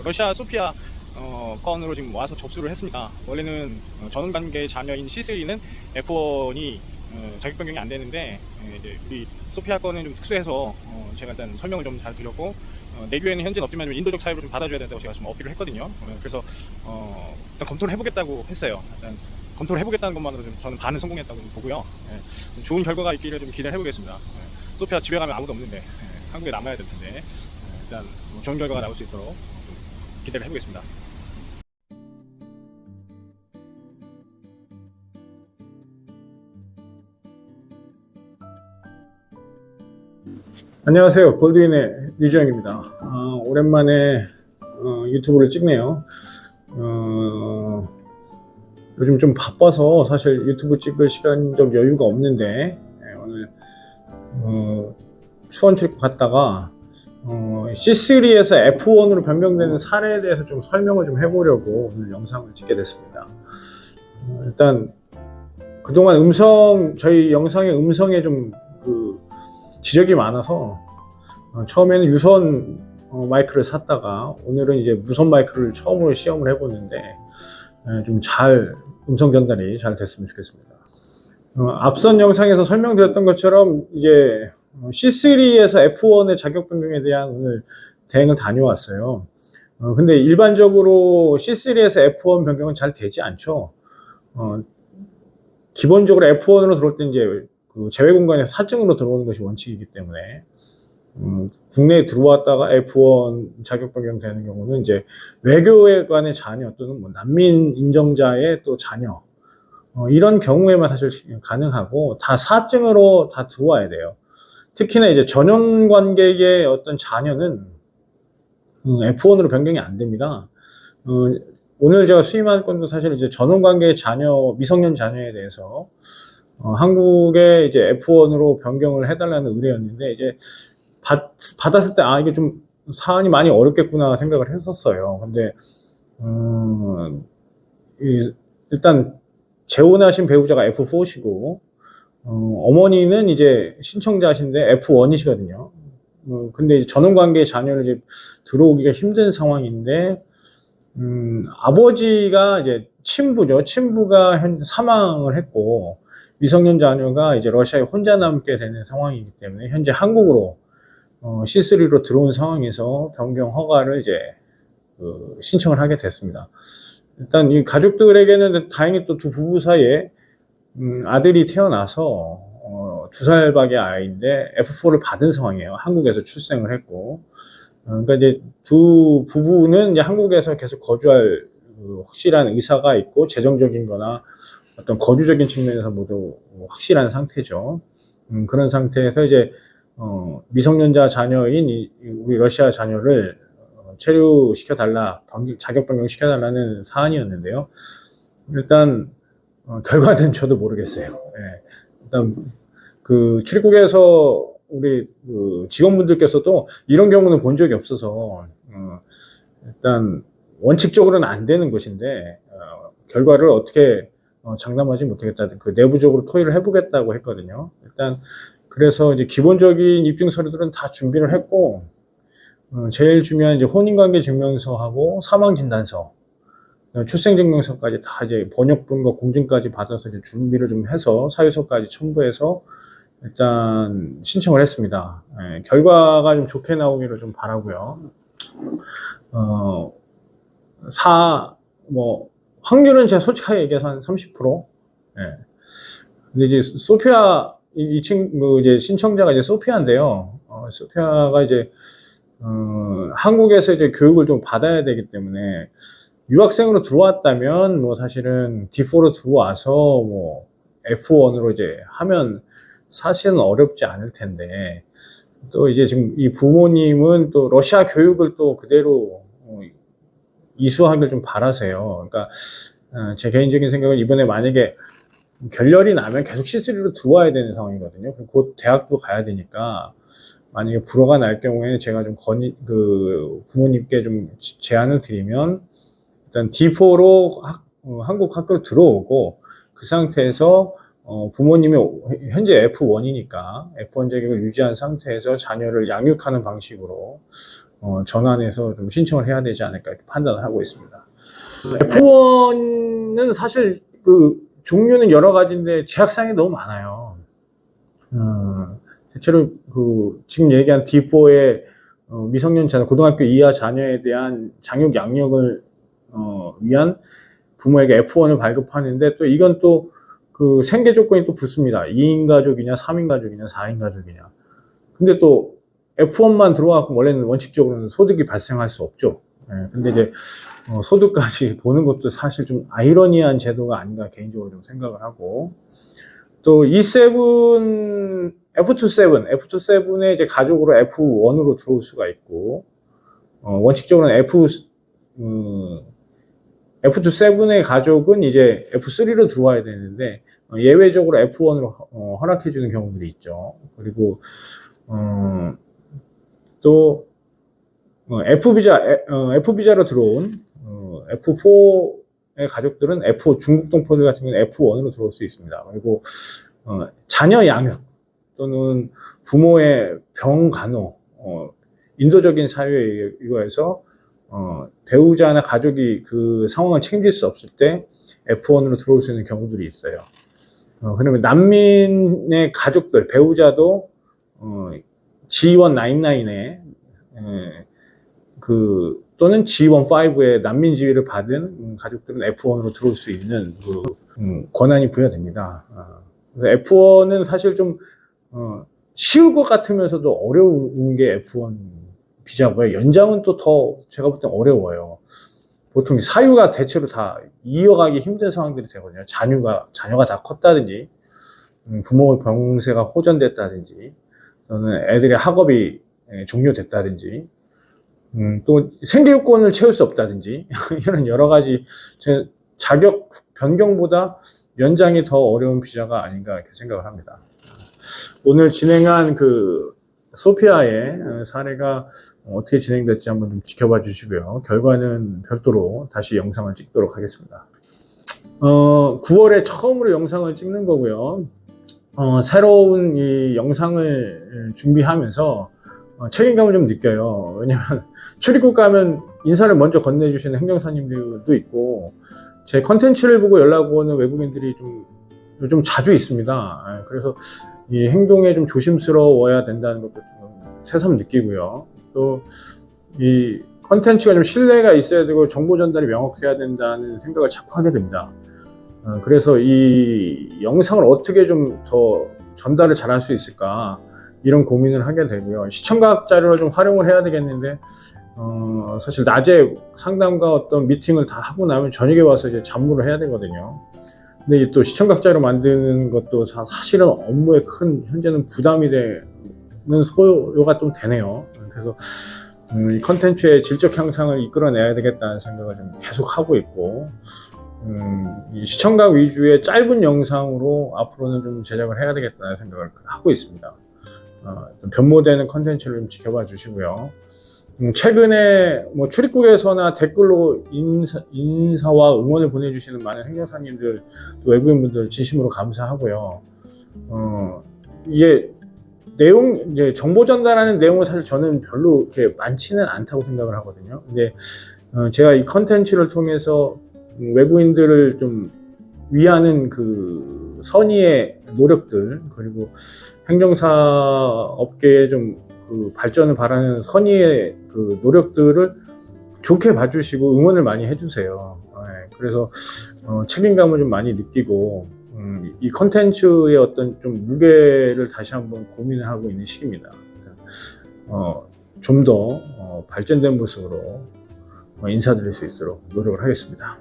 러시아 소피아 건으로 지금 와서 접수를 했습니다. 원래는 전원관계 자녀인 C3는 F1이 자격 변경이 안 되는데, 이제 우리 소피아 건은 좀 특수해서 제가 일단 설명을 좀 잘 드렸고, 내규에는 현재는 없지만 인도적 사유로 좀 받아줘야 된다고 제가 좀 어필을 했거든요. 그래서 일단 검토를 해보겠다고 했어요. 일단 검토를 해보겠다는 것만으로 좀 저는 반은 성공했다고 좀 보고요. 좋은 결과가 있기를 좀 기대를 해보겠습니다. 소피아 집에 가면 아무도 없는데 한국에 남아야 될 텐데, 일단 좋은 결과가 나올 수 있도록 기대를 해보겠습니다. 안녕하세요. 골드윈의 류지영입니다. 오랜만에 유튜브를 찍네요. 요즘 좀 바빠서 사실 유튜브 찍을 시간적 여유가 없는데, 오늘 수원 출국 갔다가 C3에서 F1으로 변경되는 사례에 대해서 좀 설명을 좀 해보려고 오늘 영상을 찍게 됐습니다. 일단 그동안 저희 영상의 음성에 좀 지적이 많아서 처음에는 유선 마이크를 샀다가 오늘은 이제 무선 마이크를 처음으로 시험을 해보는데 좀 음성 전달이 잘 됐으면 좋겠습니다. 앞선 영상에서 설명드렸던 것처럼 이제 C3에서 F1의 자격 변경에 대한 오늘 대행을 다녀왔어요. 근데 일반적으로 C3에서 F1 변경은 잘 되지 않죠. 기본적으로 F1으로 들어올 때 이제 제외 공간에서 사증으로 들어오는 것이 원칙이기 때문에 국내에 들어왔다가 F1 자격 변경되는 경우는 이제 외교관의 자녀 또는 뭐 난민 인정자의 또 자녀 이런 경우에만 사실 가능하고 다 사증으로 다 들어와야 돼요. 특히나 이제 전용 관객의 어떤 자녀는 F1으로 변경이 안 됩니다. 오늘 제가 수임한 건도 사실 이제 전용 관계의 자녀, 미성년 자녀에 대해서 한국에 이제 F1으로 변경을 해달라는 의뢰였는데, 이제 받았을 때 이게 좀 사안이 많이 어렵겠구나 생각을 했었어요. 근데 일단 재혼하신 배우자가 F4시고 어머니는 이제 신청자신데 F1이시거든요. 근데 이제 전원관계의 자녀를 이제 들어오기가 힘든 상황인데, 아버지가 이제 친부죠. 친부가 사망을 했고, 미성년 자녀가 이제 러시아에 혼자 남게 되는 상황이기 때문에 현재 한국으로 C3로 들어온 상황에서 변경 허가를 이제 신청을 하게 됐습니다. 일단 이 가족들에게는 다행히 또 두 부부 사이에 아들이 태어나서 2살밖에 아이인데 F4를 받은 상황이에요. 한국에서 출생을 했고, 그러니까 이제 두 부부는 이제 한국에서 계속 거주할 확실한 의사가 있고 재정적인 거나 어떤 거주적인 측면에서 모두 확실한 상태죠. 그런 상태에서 이제 미성년자 자녀인 우리 러시아 자녀를 체류시켜달라, 자격 변경시켜달라는 사안이었는데요. 일단 결과는 저도 모르겠어요. 예. 일단 출입국에서 우리 직원분들께서도 이런 경우는 본 적이 없어서 일단 원칙적으로는 안 되는 것인데 결과를 어떻게 장담하지 못하겠다. 내부적으로 토의를 해보겠다고 했거든요. 일단 그래서 이제 기본적인 입증 서류들은 다 준비를 했고, 제일 중요한 이제 혼인관계 증명서하고 사망진단서, 출생증명서까지 다 이제 번역본과 공증까지 받아서 이제 준비를 좀 해서 사유서까지 첨부해서 일단 신청을 했습니다. 결과가 좀 좋게 나오기를 좀 바라고요. 확률은 제가 솔직하게 얘기해서 한 30%. 예. 근데 이제 소피아, 이 친구, 이제 신청자가 이제 소피아인데요. 소피아가 이제, 한국에서 이제 교육을 좀 받아야 되기 때문에, 유학생으로 들어왔다면, 사실은 D4로 들어와서, F1으로 이제 하면 사실은 어렵지 않을 텐데, 또 이제 지금 이 부모님은 또 러시아 교육을 또 그대로 이수하길 좀 바라세요. 그러니까 제 개인적인 생각은 이번에 만약에 결렬이 나면 계속 C3로 들어와야 되는 상황이거든요. 곧 대학도 가야 되니까 만약에 불허가 날 경우에 제가 좀 부모님께 좀 제안을 드리면 일단 D4로 한국 학교로 들어오고 그 상태에서 부모님이 현재 F1이니까 F1 자격을 유지한 상태에서 자녀를 양육하는 방식으로 전환해서 좀 신청을 해야 되지 않을까 이렇게 판단을 하고 있습니다. F1은 사실 그 종류는 여러 가지인데 제약사항이 너무 많아요. 대체로 그 지금 얘기한 D4의 미성년 자녀, 고등학교 이하 자녀에 대한 장육 양력을 위한 부모에게 F1을 발급하는데, 또 이건 또 그 생계 조건이 또 붙습니다. 2인 가족이냐, 3인 가족이냐, 4인 가족이냐. 근데 또 F1만 들어와서 원래는 원칙적으로는 소득이 발생할 수 없죠. 근데 이제 소득까지 보는 것도 사실 좀 아이러니한 제도가 아닌가 개인적으로 좀 생각을 하고, 또 E7, F27의 이제 가족으로 F1으로 들어올 수가 있고, 원칙적으로는 F27의 가족은 이제 F3로 들어와야 되는데, 예외적으로 F1으로 허락해주는 경우들이 있죠. 그리고, 또, F비자로 들어온, F4의 가족들은 중국 동포들 같은 경우는 F1으로 들어올 수 있습니다. 그리고, 자녀 양육 또는 부모의 병 간호, 인도적인 사유에 의거해서 배우자나 가족이 그 상황을 책임질 수 없을 때 F1으로 들어올 수 있는 경우들이 있어요. 그러면 난민의 가족들, 배우자도 G199에 또는 G15의 난민 지위를 받은 가족들은 F1으로 들어올 수 있는 권한이 부여됩니다. 그래서 F1은 사실 좀 쉬울 것 같으면서도 어려운 게 F1 비자고요. 연장은 또 더 제가 볼 땐 어려워요. 보통 사유가 대체로 다 이어가기 힘든 상황들이 되거든요. 자녀가 다 컸다든지, 부모 병세가 호전됐다든지, 또는 애들의 학업이 종료됐다든지, 또 생계요건을 채울 수 없다든지, 이런 여러 가지 자격 변경보다 연장이 더 어려운 비자가 아닌가 이렇게 생각을 합니다. 오늘 진행한 그 소피아의 사례가 어떻게 진행될지 한번 좀 지켜봐 주시고요. 결과는 별도로 다시 영상을 찍도록 하겠습니다. 9월에 처음으로 영상을 찍는 거고요. 새로운 이 영상을 준비하면서 책임감을 좀 느껴요. 왜냐면 출입국 가면 인사를 먼저 건네주시는 행정사님들도 있고, 제 컨텐츠를 보고 연락 오는 외국인들이 좀 자주 있습니다. 그래서 이 행동에 좀 조심스러워야 된다는 것도 좀 새삼 느끼고요. 또 이 컨텐츠가 좀 신뢰가 있어야 되고 정보 전달이 명확해야 된다는 생각을 자꾸 하게 됩니다. 그래서 이 영상을 어떻게 좀 더 전달을 잘할 수 있을까, 이런 고민을 하게 되고요. 시청각 자료를 좀 활용을 해야 되겠는데, 사실 낮에 상담과 어떤 미팅을 다 하고 나면 저녁에 와서 이제 잡무를 해야 되거든요. 근데 또 시청각 자료 만드는 것도 사실은 업무에 큰 현재는 부담이 되는 소요가 좀 되네요. 그래서 이 컨텐츠의 질적 향상을 이끌어내야 되겠다는 생각을 좀 계속 하고 있고, 이 시청각 위주의 짧은 영상으로 앞으로는 좀 제작을 해야 되겠다는 생각을 하고 있습니다. 좀 변모되는 컨텐츠를 좀 지켜봐 주시고요. 최근에 뭐 출입국에서나 댓글로 인사와 응원을 보내주시는 많은 행정사님들, 또 외국인분들 진심으로 감사하고요. 이게 이제 정보 전달하는 내용은 사실 저는 별로 이렇게 많지는 않다고 생각을 하거든요. 근데 제가 이 컨텐츠를 통해서 외국인들을 좀 위하는 그 선의의 노력들, 그리고 행정사 업계에 좀 그 발전을 바라는 선의의 그 노력들을 좋게 봐주시고 응원을 많이 해주세요. 그래서 책임감을 좀 많이 느끼고, 이 컨텐츠의 어떤 좀 무게를 다시 한번 고민을 하고 있는 시기입니다. 좀 더 발전된 모습으로 인사드릴 수 있도록 노력을 하겠습니다.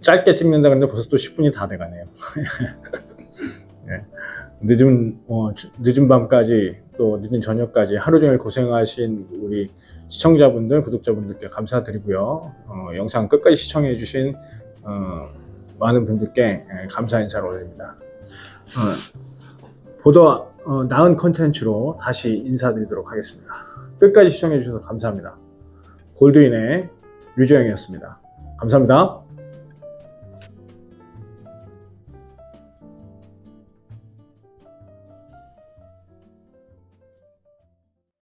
짧게 찍는다 그랬는데 벌써 또 10분이 다 돼가네요. 네. 늦은 밤까지, 또 늦은 저녁까지 하루 종일 고생하신 우리 시청자분들, 구독자분들께 감사드리고요. 영상 끝까지 시청해 주신 많은 분들께 감사 인사를 올립니다. 보다 나은 컨텐츠로 다시 인사드리도록 하겠습니다. 끝까지 시청해 주셔서 감사합니다. 골드인의 류재영이었습니다. 감사합니다.